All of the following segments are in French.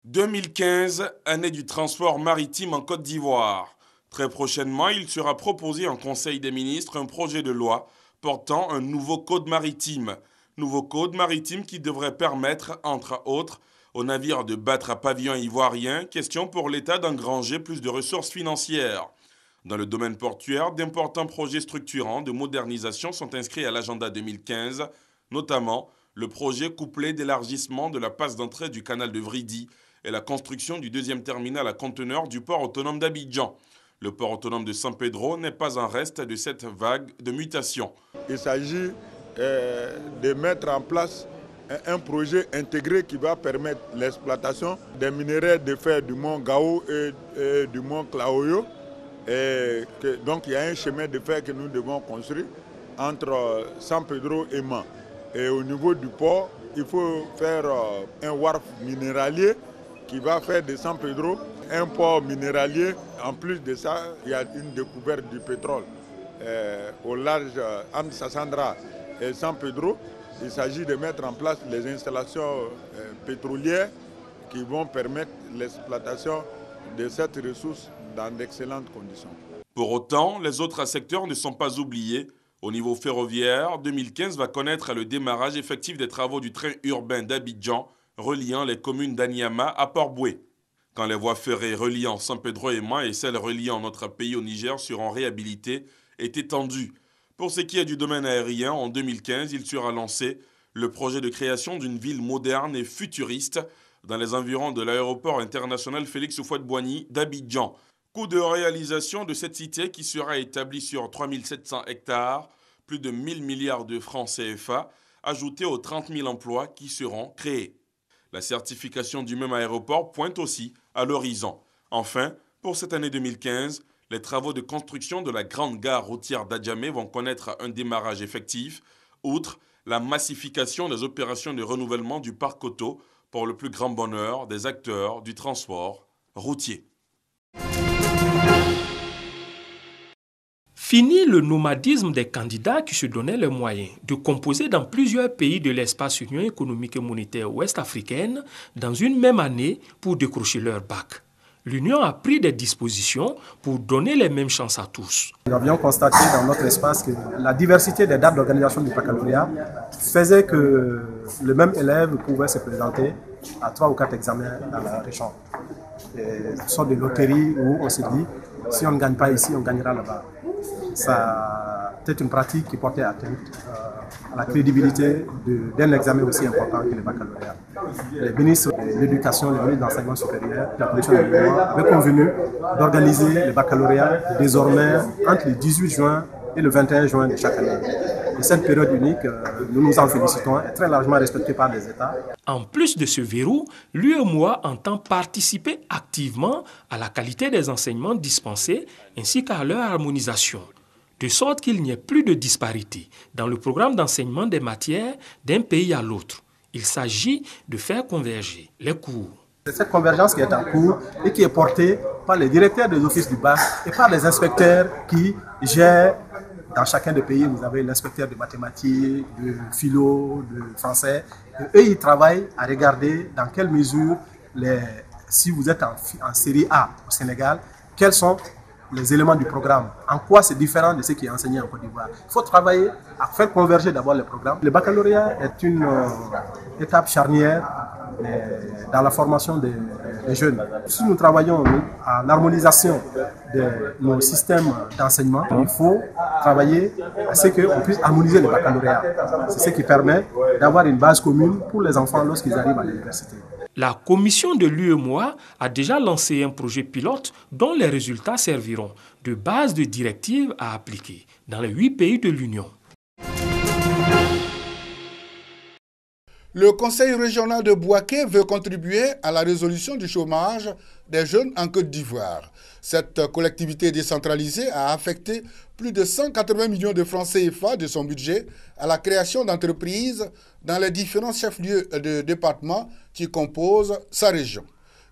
2015, année du transport maritime en Côte d'Ivoire. Très prochainement, il sera proposé en Conseil des ministres un projet de loi portant un nouveau code maritime. Nouveau code maritime qui devrait permettre, entre autres, aux navires de battre à pavillon ivoirien, question pour l'État d'engranger plus de ressources financières. Dans le domaine portuaire, d'importants projets structurants de modernisation sont inscrits à l'agenda 2015, notamment le projet couplé d'élargissement de la passe d'entrée du canal de Vridi et la construction du deuxième terminal à conteneurs du port autonome d'Abidjan. Le port autonome de San Pedro n'est pas un reste de cette vague de mutation. Il s'agit de mettre en place un projet intégré qui va permettre l'exploitation des minerais de fer du mont Gao et du mont Klaoyo. Donc il y a un chemin de fer que nous devons construire entre San Pedro et Man. Et au niveau du port, il faut faire un wharf minéralier qui va faire de San Pedro un port minéralier. En plus de ça, il y a une découverte du pétrole au large entre Sassandra et San Pedro. Il s'agit de mettre en place les installations pétrolières qui vont permettre l'exploitation de cette ressource dans d'excellentes conditions. Pour autant, les autres secteurs ne sont pas oubliés. Au niveau ferroviaire, 2015 va connaître le démarrage effectif des travaux du train urbain d'Abidjan reliant les communes d'Aniama à Port-Boué. Quand les voies ferrées reliant San Pedro et Man et celles reliant notre pays au Niger seront réhabilitées et étendues. Pour ce qui est du domaine aérien, en 2015, il sera lancé le projet de création d'une ville moderne et futuriste dans les environs de l'aéroport international Félix Houphouët-Boigny d'Abidjan. Coût de réalisation de cette cité qui sera établie sur 3700 hectares, plus de 1000 milliards de francs CFA, ajoutés aux 30 000 emplois qui seront créés. La certification du même aéroport pointe aussi à l'horizon. Enfin, pour cette année 2015, les travaux de construction de la grande gare routière d'Adjamé vont connaître un démarrage effectif, outre la massification des opérations de renouvellement du parc auto pour le plus grand bonheur des acteurs du transport routier. Fini le nomadisme des candidats qui se donnaient les moyens de composer dans plusieurs pays de l'espace Union économique et monétaire ouest-africaine dans une même année pour décrocher leur bac. L'Union a pris des dispositions pour donner les mêmes chances à tous. Nous avions constaté dans notre espace que la diversité des dates d'organisation du baccalauréat faisait que le même élève pouvait se présenter à 3 ou 4 examens dans la région. Une sorte de loterie où on se dit, si on ne gagne pas ici, on gagnera là-bas. C'était une pratique qui portait atteinte à la crédibilité d'un examen aussi important que le baccalauréat. Les ministres de l'Éducation, les ministres de l'Enseignement supérieur, de la Commission de l'Union avaient convenu d'organiser le baccalauréat désormais entre le 18 juin et le 21 juin de chaque année. Et cette période unique, nous nous en félicitons, est très largement respectée par les États. En plus de ce verrou, l'UEMOA entend participer activement à la qualité des enseignements dispensés ainsi qu'à leur harmonisation, de sorte qu'il n'y ait plus de disparité dans le programme d'enseignement des matières d'un pays à l'autre. Il s'agit de faire converger les cours. C'est cette convergence qui est en cours et qui est portée par les directeurs des offices du bac et par les inspecteurs qui gèrent. Dans chacun des pays, vous avez l'inspecteur de mathématiques, de philo, de français. Et eux, ils travaillent à regarder dans quelle mesure, si vous êtes en série A au Sénégal, quels sont les éléments du programme, en quoi c'est différent de ce qui est enseigné en Côte d'Ivoire. Il faut travailler à faire converger d'abord les programmes. Le baccalauréat est une étape charnière dans la formation des jeunes. Si nous travaillons à l'harmonisation de nos systèmes d'enseignement, il faut travailler à ce qu'on puisse harmoniser le baccalauréat. C'est ce qui permet d'avoir une base commune pour les enfants lorsqu'ils arrivent à l'université. La commission de l'UEMOA a déjà lancé un projet pilote dont les résultats serviront de base de directive à appliquer dans les 8 pays de l'Union. Le Conseil régional de Bouaké veut contribuer à la résolution du chômage des jeunes en Côte d'Ivoire. Cette collectivité décentralisée a affecté plus de 180 millions de francs CFA de son budget à la création d'entreprises dans les différents chefs-lieux de département qui composent sa région.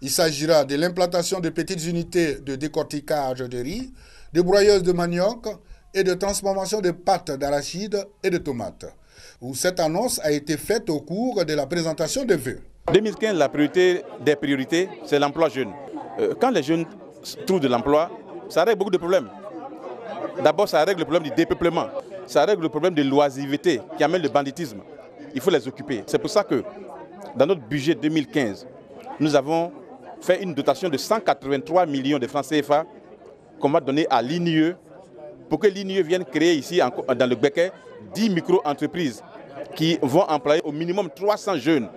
Il s'agira de l'implantation de petites unités de décortiquage de riz, de broyeuses de manioc et de transformation de pâtes d'arachide et de tomates, où cette annonce a été faite au cours de la présentation des vœux. 2015, la priorité des priorités, c'est l'emploi jeune. Quand les jeunes trouvent de l'emploi, ça règle beaucoup de problèmes. D'abord, ça règle le problème du dépeuplement. Ça règle le problème de l'oisiveté qui amène le banditisme. Il faut les occuper. C'est pour ça que dans notre budget 2015, nous avons fait une dotation de 183 millions de francs CFA qu'on va donner à l'INIE pour que l'INIE vienne créer ici dans le Béquet 10 micro-entreprises qui vont employer au minimum 300 jeunes.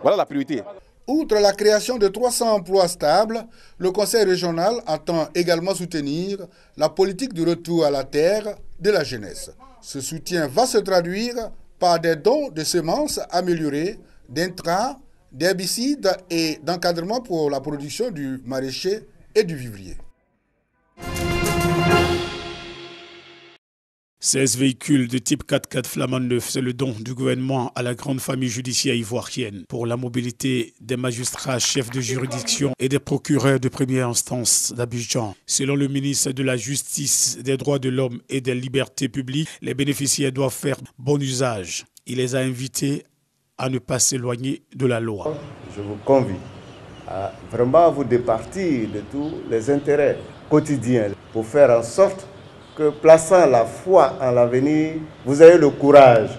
Voilà la priorité. Outre la création de 300 emplois stables, le Conseil régional entend également soutenir la politique du retour à la terre de la jeunesse. Ce soutien va se traduire par des dons de semences améliorées, d'intrants, d'herbicides et d'encadrement pour la production du maraîcher et du vivrier. 16 véhicules de type 4x4 Flamand neuf, c'est le don du gouvernement à la grande famille judiciaire ivoirienne pour la mobilité des magistrats, chefs de juridiction et des procureurs de première instance d'Abidjan. Selon le ministre de la Justice, des droits de l'homme et des libertés publiques, les bénéficiaires doivent faire bon usage. Il les a invités à ne pas s'éloigner de la loi. Je vous convie à vraiment vous départir de tous les intérêts quotidiens pour faire en sorte que, plaçant la foi en l'avenir, vous ayez le courage,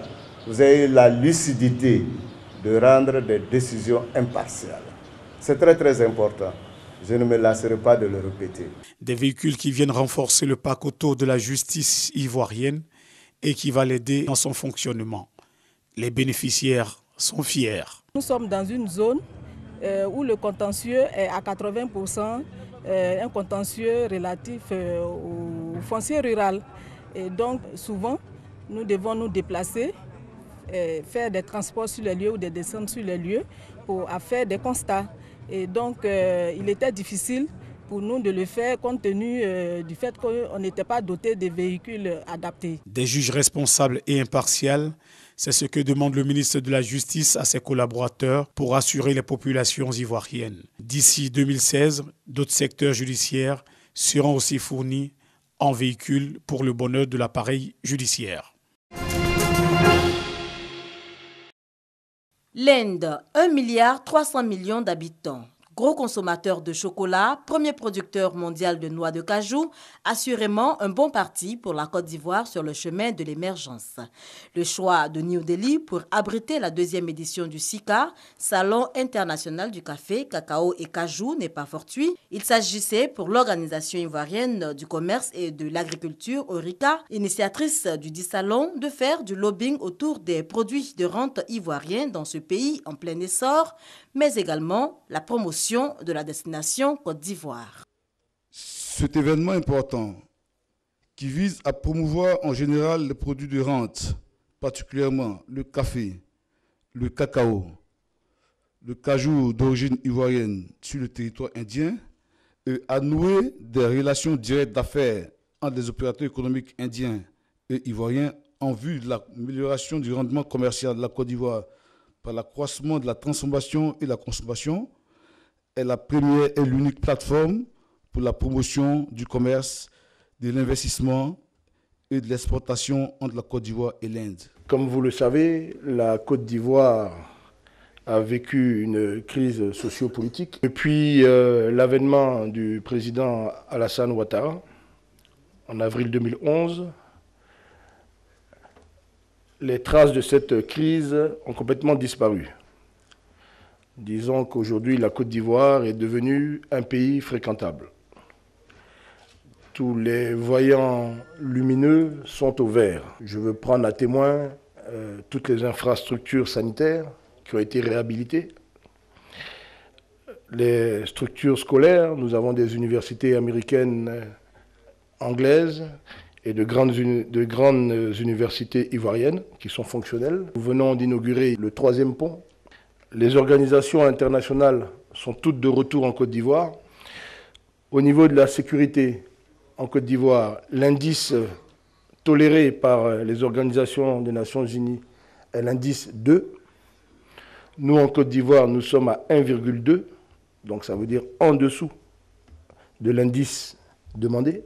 vous ayez la lucidité de rendre des décisions impartiales. C'est très très important. Je ne me lasserai pas de le répéter. Des véhicules qui viennent renforcer le parc auto de la justice ivoirienne et qui va l'aider dans son fonctionnement. Les bénéficiaires sont fiers. Nous sommes dans une zone où le contentieux est à 80%, un contentieux relatif au foncier rural. Et donc souvent, nous devons nous déplacer, faire des transports sur les lieux ou des descentes sur les lieux pour faire des constats. Et donc il était difficile pour nous de le faire compte tenu du fait qu'on n'était pas doté de véhicules adaptés. Des juges responsables et impartials, c'est ce que demande le ministre de la Justice à ses collaborateurs pour assurer les populations ivoiriennes. D'ici 2016, d'autres secteurs judiciaires seront aussi fournis en véhicules pour le bonheur de l'appareil judiciaire. L'Inde, 1,3 milliard d'habitants. Gros consommateur de chocolat, premier producteur mondial de noix de cajou, assurément un bon parti pour la Côte d'Ivoire sur le chemin de l'émergence. Le choix de New Delhi pour abriter la 2e édition du SICA, Salon international du café, cacao et cajou, n'est pas fortuit. Il s'agissait pour l'Organisation ivoirienne du commerce et de l'agriculture, ORICA, initiatrice du dit salon, de faire du lobbying autour des produits de rente ivoiriens dans ce pays en plein essor, mais également la promotion de la destination Côte d'Ivoire. Cet événement important qui vise à promouvoir en général les produits de rente, particulièrement le café, le cacao, le cajou d'origine ivoirienne sur le territoire indien, et à nouer des relations directes d'affaires entre les opérateurs économiques indiens et ivoiriens en vue de l'amélioration du rendement commercial de la Côte d'Ivoire par l'accroissement de la transformation et la consommation, est la première et l'unique plateforme pour la promotion du commerce, de l'investissement et de l'exportation entre la Côte d'Ivoire et l'Inde. Comme vous le savez, la Côte d'Ivoire a vécu une crise sociopolitique. Depuis l'avènement du président Alassane Ouattara, en avril 2011, les traces de cette crise ont complètement disparu. Disons qu'aujourd'hui, la Côte d'Ivoire est devenue un pays fréquentable. Tous les voyants lumineux sont au vert. Je veux prendre à témoin toutes les infrastructures sanitaires qui ont été réhabilitées. Les structures scolaires, nous avons des universités américaines, anglaises et de grandes universités ivoiriennes qui sont fonctionnelles. Nous venons d'inaugurer le 3e pont. Les organisations internationales sont toutes de retour en Côte d'Ivoire. Au niveau de la sécurité en Côte d'Ivoire, l'indice toléré par les organisations des Nations Unies est l'indice 2. Nous, en Côte d'Ivoire, nous sommes à 1,2, donc ça veut dire en dessous de l'indice demandé.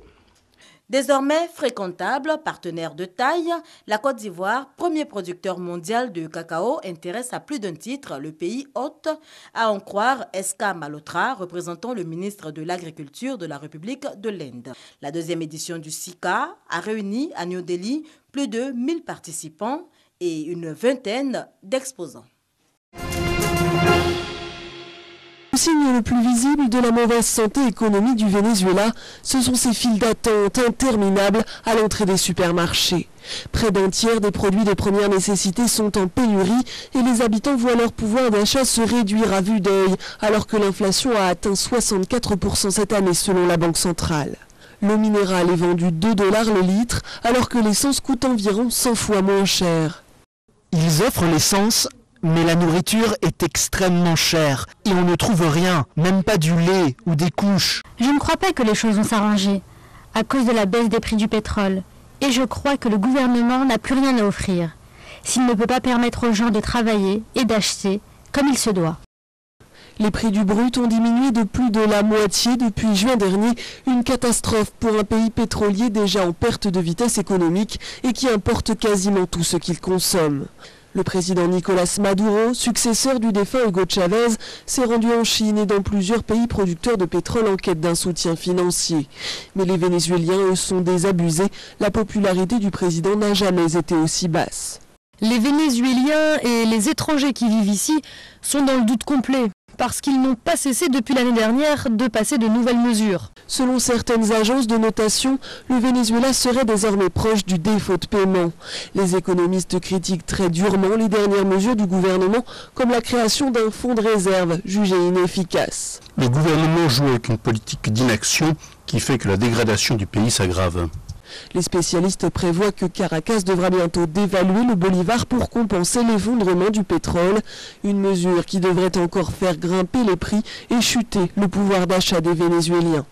Désormais fréquentable, partenaire de taille, la Côte d'Ivoire, premier producteur mondial de cacao, intéresse à plus d'un titre le pays hôte, à en croire Eska Malotra, représentant le ministre de l'Agriculture de la République de l'Inde. La deuxième édition du SICA a réuni à New Delhi plus de 1000 participants et une vingtaine d'exposants. Le signe le plus visible de la mauvaise santé économique du Venezuela, ce sont ces files d'attente interminables à l'entrée des supermarchés. Près d'un tiers des produits de première nécessité sont en pénurie et les habitants voient leur pouvoir d'achat se réduire à vue d'œil, alors que l'inflation a atteint 64% cette année selon la Banque centrale. L'eau minérale est vendue 2 $ le litre, alors que l'essence coûte environ 100 fois moins cher. Ils offrent l'essence, mais la nourriture est extrêmement chère et on ne trouve rien, même pas du lait ou des couches. Je ne crois pas que les choses vont s'arranger à cause de la baisse des prix du pétrole. Et je crois que le gouvernement n'a plus rien à offrir s'il ne peut pas permettre aux gens de travailler et d'acheter comme il se doit. Les prix du brut ont diminué de plus de la moitié depuis juin dernier, une catastrophe pour un pays pétrolier déjà en perte de vitesse économique et qui importe quasiment tout ce qu'il consomme. Le président Nicolás Maduro, successeur du défunt Hugo Chavez, s'est rendu en Chine et dans plusieurs pays producteurs de pétrole en quête d'un soutien financier. Mais les Vénézuéliens, eux, sont désabusés. La popularité du président n'a jamais été aussi basse. Les Vénézuéliens et les étrangers qui vivent ici sont dans le doute complet, parce qu'ils n'ont pas cessé depuis l'année dernière de passer de nouvelles mesures. Selon certaines agences de notation, le Venezuela serait désormais proche du défaut de paiement. Les économistes critiquent très durement les dernières mesures du gouvernement, comme la création d'un fonds de réserve jugé inefficace. Le gouvernement joue avec une politique d'inaction qui fait que la dégradation du pays s'aggrave. Les spécialistes prévoient que Caracas devra bientôt dévaluer le bolivar pour compenser l'effondrement du pétrole, une mesure qui devrait encore faire grimper les prix et chuter le pouvoir d'achat des Vénézuéliens.